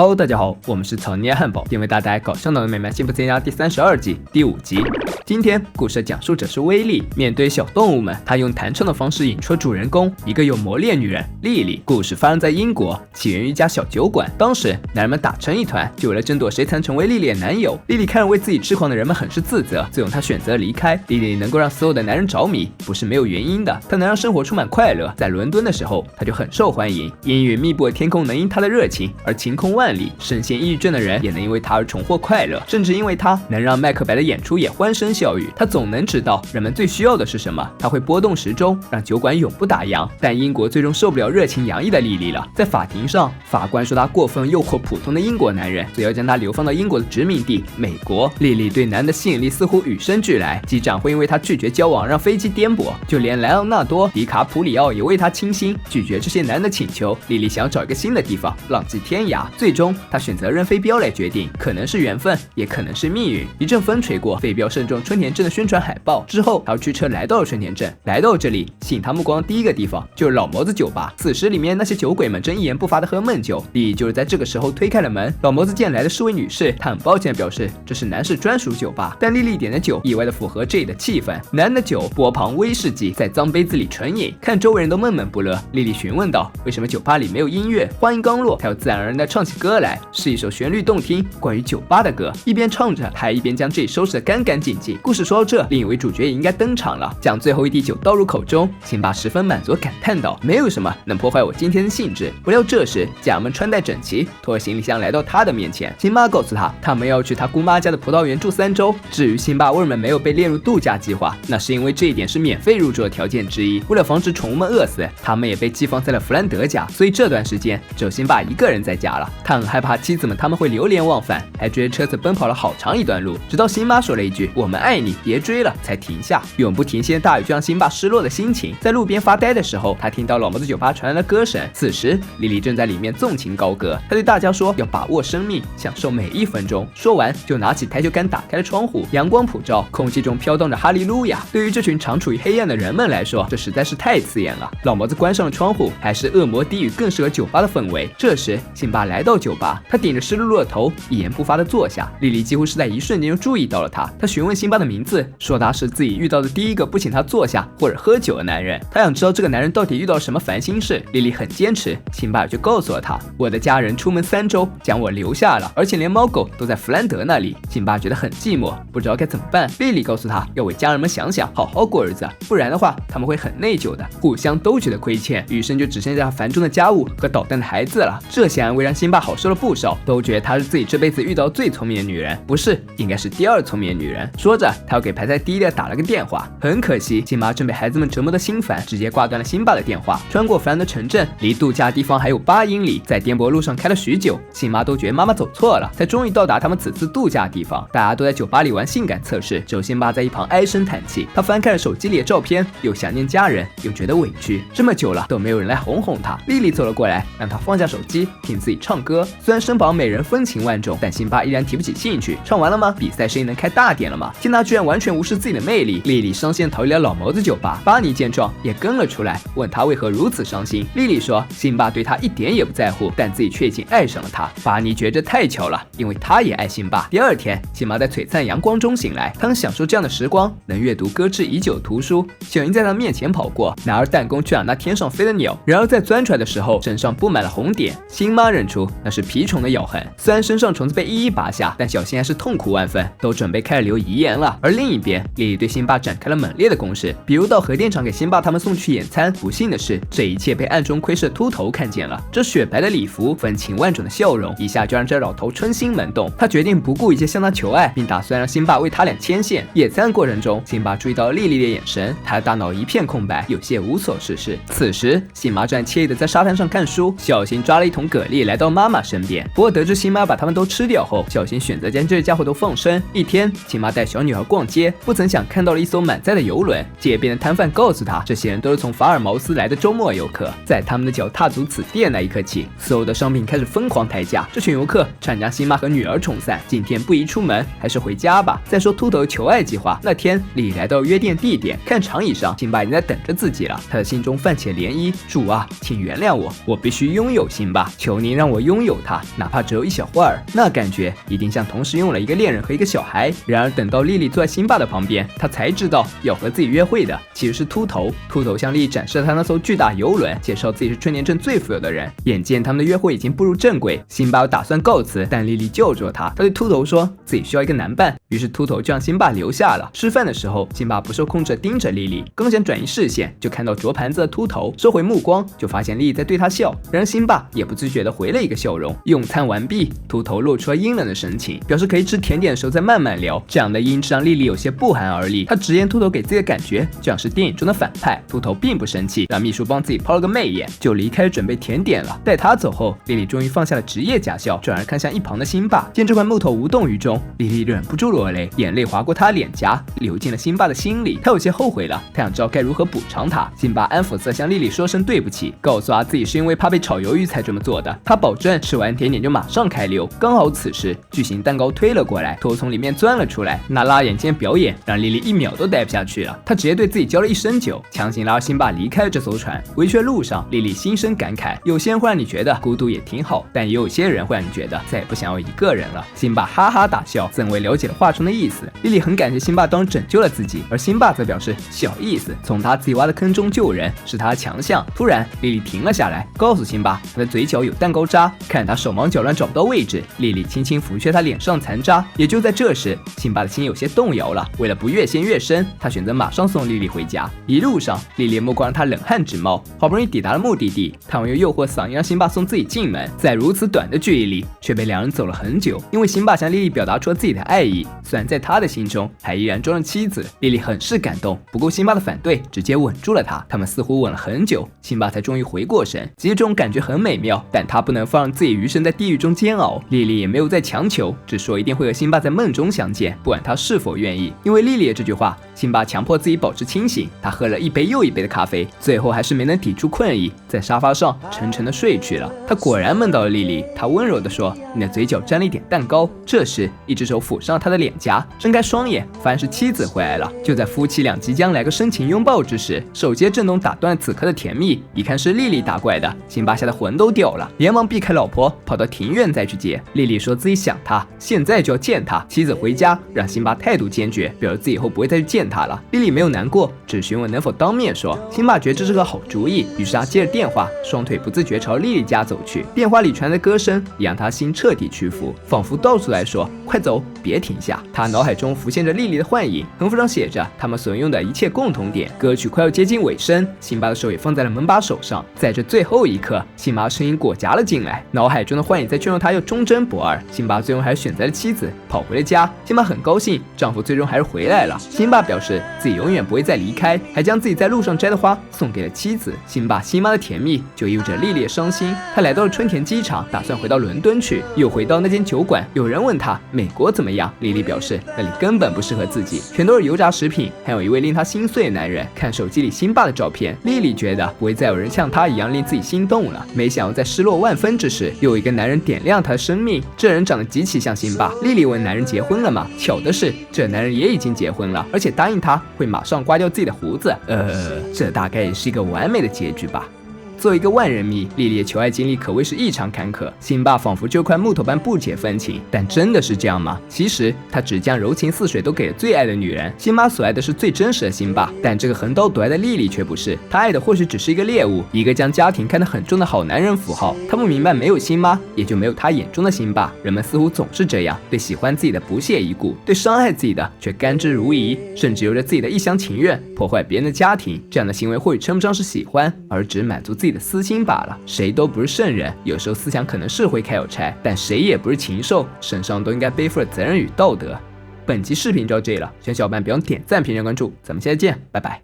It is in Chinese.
Hello， 大家好，我们是草泥汉堡，因为大家搞笑脑的美漫幸福增加第32季第5集。今天故事的讲述者是威利，面对小动物们，他用弹唱的方式引出主人公，一个有魔力的女人莉莉。故事发生在英国，起源于一家小酒馆。当时男人们打成一团，就为了争夺谁才能成为莉莉的男友。莉莉看着为自己痴狂的人们很是自责，最终她选择离开。莉莉能够让所有的男人着迷，不是没有原因的，她能让生活充满快乐。在伦敦的时候，她就很受欢迎，阴云密布的天空能因她的热情而晴空万里，深陷抑郁症的人也能因为她而重获快乐，甚至因为她能让麦克白的演出也欢声笑语。她总能知道人们最需要的是什么，她会拨动时钟，让酒馆永不打烊。但英国最终受不了热情洋溢的莉莉了，在法庭上，法官说她过分诱惑普通的英国男人，所以要将她流放到英国的殖民地美国。莉莉对男的吸引力似乎与生俱来，机长会因为她拒绝交往让飞机颠簸，就连莱昂纳多·迪卡普里奥也为她倾心。拒绝这些男的请求，莉莉想要找一个新的地方浪迹天涯。最终她选择扔飞镖来决定，可能是缘分，也可能是命运。一阵风吹过，飞镖射中春田镇的宣传海报之后，他驱车来到了春田镇。来到这里，吸引他目光的第一个地方就是老谋子酒吧。此时里面那些酒鬼们正一言不发的喝闷酒，莉莉就是在这个时候推开了门。老谋子见来的是位女士，他很抱歉地表示这是男士专属酒吧，但莉莉点的酒意外的符合这里的气氛。男的酒波旁威士忌在脏杯子里纯饮，看周围人都闷闷不乐。莉莉询问道，为什么酒吧里没有音乐？话音刚落，她又自然而然地唱起歌来，是一首旋律动听关于酒吧的歌。一边唱着，她还一边将这里收拾得干干净净。故事说到这，另一位主角也应该登场了，将最后一滴酒倒入口中，辛巴十分满足感叹道，没有什么能破坏我今天的兴致。不料这时家人们穿戴整齐，拖着行李箱来到他的面前。辛巴告诉他们要去他姑妈家的葡萄园住3周。至于辛巴为什么没有被列入度假计划，那是因为这一点是免费入住的条件之一。为了防止宠物们饿死，他们也被寄放在了弗兰德家，所以这段时间只有辛巴一个人在家了。他很害怕妻子们他们会流连忘返，还追着车子奔跑了好长一段路，直到辛巴说了一句我们爱你别追了才停下。永不停歇的大雨就让辛巴失落的心情。在路边发呆的时候，他听到老谋子酒吧传来的歌声，此时莉莉正在里面纵情高歌。他对大家说要把握生命，享受每一分钟。说完就拿起台球杆打开了窗户，阳光普照，空气中飘荡着哈利路亚。对于这群常处于黑暗的人们来说，这实在是太刺眼了。老谋子关上了窗户，还是恶魔低语更适合酒吧的氛围。这时辛巴来到酒吧，他顶着湿漉漉的头，一言不发地坐下。莉莉几乎是在一瞬间就注意到了他，他询问辛巴的名字，说他是自己遇到的第一个不请他坐下或者喝酒的男人。他想知道这个男人到底遇到了什么烦心事。莉莉很坚持，辛巴就告诉了他，我的家人出门3周，将我留下了，而且连猫狗都在弗兰德那里。辛巴觉得很寂寞，不知道该怎么办。莉莉告诉他要为家人们想想，好好过日子，不然的话他们会很内疚的。互相都觉得亏欠，余生就只剩下繁重的家务和捣蛋的孩子了。这些安慰让辛巴好受了不少，都觉得她是自己这辈子遇到最聪明的女人，不是，应该是第2聪明的女人。说着他要给排在第1的打了个电话，很可惜辛巴正被孩子们折磨得心烦，直接挂断了辛巴的电话。穿过弗兰德城镇，离度假地方还有8英里，在颠簸路上开了许久，辛巴都觉得妈妈走错了，才终于到达他们此次度假地方。大家都在酒吧里玩性感测试，只有辛巴在一旁唉声叹气。他翻开了手机里的照片，又想念家人，又觉得委屈，这么久了都没有人来哄哄他。莉莉走了过来，让他放下手机，听自己唱歌。虽然身旁美人风情万种，但辛巴依然提不起兴趣。唱完了吗？比赛声音能开大点了吗？见他居然完全无视自己的魅力，莉莉伤心逃离了老谋子酒吧。巴尼见状也跟了出来，问他为何如此伤心。莉莉说辛巴对他一点也不在乎，但自己却已经爱上了他。巴尼觉着太巧了，因为他也爱辛巴。第2天，辛巴在璀璨阳光中醒来，他很享受这样的时光，能阅读搁置已久的图书。小鹰在他面前跑过，拿着弹弓去打那天上飞的鸟，然而在钻出来的时候身上布满了红点。辛巴认出那是蜱虫的咬痕，虽然身上虫子被一一拔下，但小新还是痛苦万分，都准备开始留遗言了。而另一边，莉莉对辛巴展开了猛烈的攻势，比如到核电厂给辛巴他们送去野餐。不幸的是，这一切被暗中窥视的秃头看见了，这雪白的礼服，风情万种的笑容，一下就让这老头春心萌动。他决定不顾一切向他求爱，并打算让辛巴为他俩牵线。野餐过程中，辛巴注意到莉莉的眼神，他的大脑一片空白，有些无所事事。此时辛巴正惬意的在沙滩上看书，小新抓了一桶蛤蜊来到妈妈身边。不过得知辛巴把他们都吃掉后，小新选择将这些家伙都放生。一天，辛巴带小女儿逛街，不曾想看到了一艘满载的游轮。街边的摊贩告诉他，这些人都是从法尔茅斯来的周末游客。在他们的脚踏足此地的那一刻起，所有的商品开始疯狂抬价。这群游客差点将辛巴和女儿冲散。今天不宜出门，还是回家吧。再说秃头求爱计划，那天莉莉来到约定地点，看长椅上，辛巴已经在等着自己了。他的心中泛起涟漪，主啊，请原谅我，我必须拥有辛巴，求您让我拥有他，哪怕只有一小会儿。那感觉一定像同时拥有了一个恋人和一个小孩。然而等到莉莉坐在辛巴的旁边，他才知道要和自己约会的其实是秃头。秃头向莉莉展示了他那艘巨大游轮，介绍自己是春年镇最富有的人。眼见他们的约会已经步入正轨，辛巴打算告辞，但莉莉救住了他。他对秃头说自己需要一个男伴，于是秃头就让辛巴留下了。吃饭的时候，辛巴不受控制地盯着莉莉，刚想转移视线，就看到啄盘子的秃头，收回目光，就发现莉莉在对他笑。然而辛巴也不自觉地回了一个笑容。用餐完毕，秃头露出了阴冷的神情，表示可以吃甜点的时候再慢慢聊。这样的音质让莉莉有些不寒而栗。他直言秃头给自己的感觉就像是电影中的反派。秃头并不生气，让秘书帮自己抛了个媚眼，就离开准备甜点了。待他走后，莉莉终于放下了职业假笑，转而看向一旁的辛巴。见这块木头无动于衷，莉莉忍不住落泪，眼泪划过她脸颊，流进了辛巴的心里。他有些后悔了，他想知道该如何补偿他。辛巴安抚色向莉莉说声对不起，告诉她自己是因为怕被炒鱿鱼才这么做的。他保证吃完甜点就马上开溜。刚好此时巨型蛋糕推了过来，头从里面钻了出来，那辣眼睛的表演让莉莉一秒都待不下去了。她直接对自己浇了一身酒，强行拉着辛巴离开了这艘船。回去的路上，莉莉心生感慨，有些人会让你觉得孤独也挺好，但也有些人会让你觉得再也不想要一个人了。辛巴哈哈大笑，怎会了解了话中的意思。莉莉很感谢辛巴当时拯救了自己，而辛巴则表示小意思，从他自己挖的坑中救人是他的强项。突然莉莉停了下来，告诉辛巴他的嘴角有蛋糕渣，看他手忙脚乱找不到位置，莉莉轻轻抚去他脸上残渣。也就在这时，辛巴的心有些动摇了。为了不越陷越深，他选择马上送莉莉回家。一路上，莉莉目光让他冷汗直冒。好不容易抵达了目的地，他又诱惑嗓音让辛巴送自己进门。在如此短的距离里，却被两人走了很久。因为辛巴向莉莉表达出了自己的爱意，虽然在他的心中还依然装着妻子。莉莉很是感动，不顾辛巴的反对，直接吻住了他。他们似乎吻了很久，辛巴才终于回过神。其实这种感觉很美妙，但他不能放任自己余生在地狱中煎熬。莉莉也没有再强求，只说一定会和辛巴在梦中相见，不管他是否愿意。因为莉莉的这句话，辛巴强迫自己保持清醒。他喝了一杯又一杯的咖啡，最后还是没能抵住困意，在沙发上沉沉的睡去了。他果然梦到了莉莉，他温柔地说：“你的嘴角沾了一点蛋糕。”这时，一只手抚上了他的脸颊，睁开双眼，发现是妻子回来了。就在夫妻俩即将来个深情拥抱之时，手机震动打断了此刻的甜蜜。一看是莉莉打过来的，辛巴吓得魂都掉了，连忙避开老婆，跑到庭院再去接。莉莉说自己想他，现在就要见他。妻子回家，让辛巴态度坚决，表示自己以后不会再去见他了。莉莉没有难过，只询问能否当面说。辛巴觉得这是个好主意，于是他接着电话，双腿不自觉朝莉莉家走去。电话里传来的歌声也让他心彻底屈服，仿佛倒出来说：“快走，别停下。”他脑海中浮现着莉莉的幻影，横幅上写着他们所用的一切共同点。歌曲快要接近尾声，辛巴的手也放在了门把手上。在这最后一刻，辛巴的声音裹夹了进来，脑海中的幻影在劝说他要忠贞不二。辛巴最终还是选择了妻子，跑回了家。辛巴很高兴，丈夫最终还是回来了。辛巴表示自己永远不会再离开，还将自己在路上摘的花送给了妻子。辛巴辛妈的甜蜜就意味着莉莉的伤心。他来到了春田机场，打算回到伦敦去，又回到那间酒馆。有人问他美国怎么样，莉莉表示那里根本不适合自己，全都是油炸食品，还有一位令她心碎的男人。看手机里辛巴的照片，莉莉觉得不会再有人像她一样令自己心动了。没想到在失落万分之时，又有一个男人点亮她的生命。这人长得极其像辛巴。莉莉问男人结婚了吗？巧的是，这男人也已经结婚了，而且答应她会马上刮掉自己的胡子。这大概也是一个完美的结局吧。作为一个万人迷，莉莉的求爱经历可谓是异常坎坷。辛巴仿佛就块木头般不解风情，但真的是这样吗？其实他只将柔情似水都给了最爱的女人。辛巴所爱的是最真实的辛巴，但这个横刀夺爱的莉莉却不是。她爱的或许只是一个猎物，一个将家庭看得很重的好男人符号。他不明白，没有辛巴，也就没有他眼中的辛巴。人们似乎总是这样，对喜欢自己的不屑一顾，对伤害自己的却甘之如饴，甚至有着自己的一厢情愿，破坏别人的家庭。这样的行为或许称不上是喜欢，而只满足自己的私心罢了。谁都不是圣人，有时候思想可能是会开有差，但谁也不是禽兽，身上都应该背负着责任与道德。本期视频就到这里了，喜欢小伙伴别忘点赞、评论、关注，咱们下期见，拜拜。